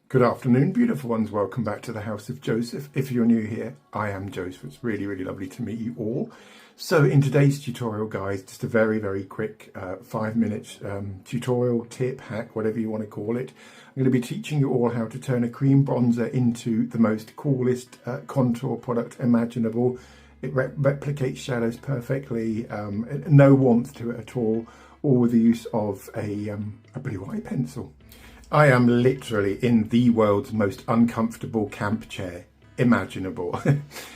Good afternoon, beautiful ones. Welcome back to the House of Joseph. If you're new here, I am Joseph. It's really, really lovely to meet you all. So in today's tutorial, guys, just a very, very quick 5-minute tutorial, tip, hack, whatever you want to call it. I'm going to be teaching you all how to turn a cream bronzer into the most coolest contour product imaginable. It replicates shadows perfectly, no warmth to it at all with the use of a blue eye pencil. I am literally in the world's most uncomfortable camp chair imaginable.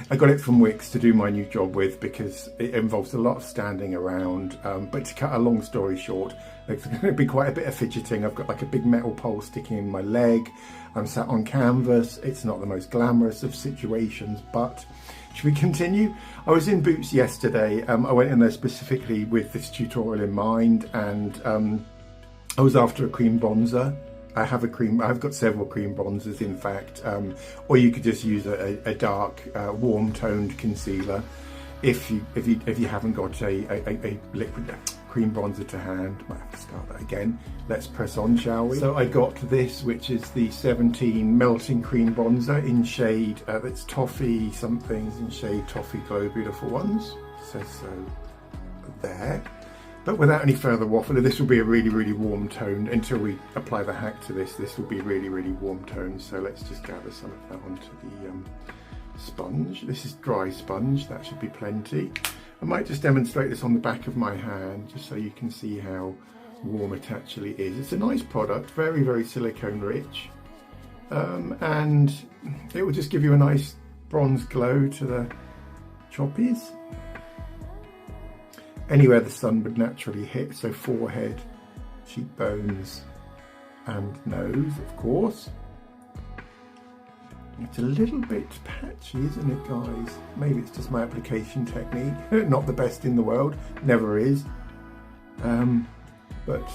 I got it from Wix to do my new job with because it involves a lot of standing around, but to cut a long story short, there's going to be quite a bit of fidgeting. I've got like a big metal pole sticking in my leg. I'm sat on canvas. It's not the most glamorous of situations, but should we continue? I was in Boots yesterday. I went in there specifically with this tutorial in mind, and I was after a cream bronzer. I've got several cream bronzers, in fact, or you could just use a dark, warm-toned concealer if you haven't got a liquid cream bronzer to hand. Might have to start that again. Let's press on, shall we? So I got this, which is the 17 Melting Cream Bronzer in shade, it's Toffee something, in shade Toffee Glow, beautiful ones. Says so there. But without any further waffle, this will be a really, really warm tone until we apply the hack to this. This will be really, really warm tone. So let's just gather some of that onto the sponge. This is dry sponge, that should be plenty. I might just demonstrate this on the back of my hand, just so you can see how warm it actually is. It's a nice product, very, very silicone rich. And it will just give you a nice bronze glow to the choppies. Anywhere the sun would naturally hit, so forehead, cheekbones and nose, of course. It's a little bit patchy, isn't it, guys? Maybe it's just my application technique. Not the best in the world, never is. But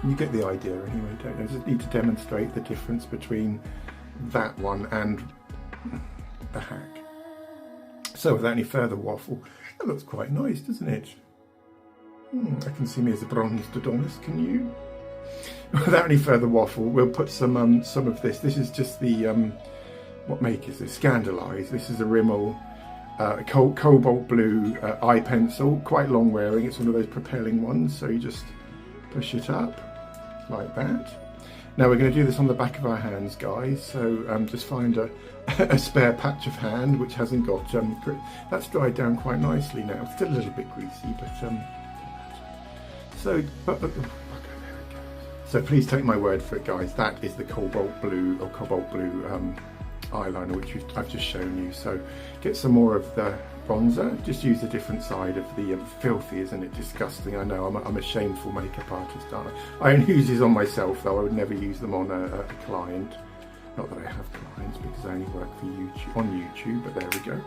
you get the idea anyway, don't you? I just need to demonstrate the difference between that one and the hack. So without any further waffle, that looks quite nice, doesn't it? I can see me as a bronzed Adonis, can you? Without any further waffle, we'll put some of this. This is just the, what make is this? Scandaleyes. This is a Rimmel Cobalt blue eye pencil, quite long wearing. It's one of those propelling ones, so you just push it up like that. Now we're going to do this on the back of our hands, guys, so just find a spare patch of hand which hasn't got, that's dried down quite nicely now. It's still a little bit greasy, but so please take my word for it, guys. That is the Cobalt blue eyeliner which I've just shown you. So get some more of the bronzer. Just use a different side of the filthy, isn't it? Disgusting. I know. I'm a shameful makeup artist, aren't I? I only use these on myself, though. I would never use them on a client. Not that I have clients, because I only work for YouTube on YouTube. But there we go.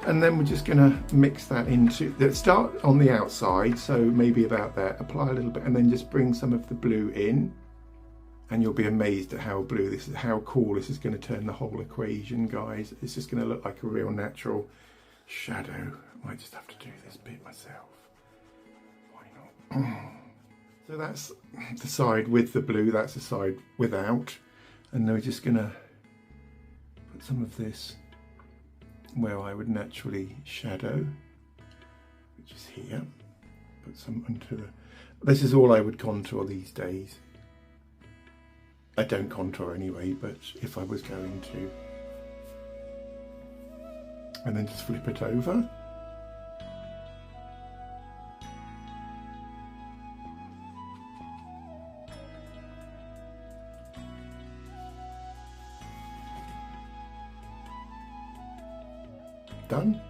And then we're just going to mix that into, let's start on the outside, so maybe about there, apply a little bit, and then just bring some of the blue in, and you'll be amazed at how cool this is going to turn the whole equation, guys. It's just going to look like a real natural shadow. I might just have to do this bit myself. Why not? So that's the side with the blue, that's the side without, and then we're just going to put some of this where I would naturally shadow, which is here. Put some onto the, this is all I would contour these days. I don't contour anyway, but if I was going to. And then just flip it over. Done.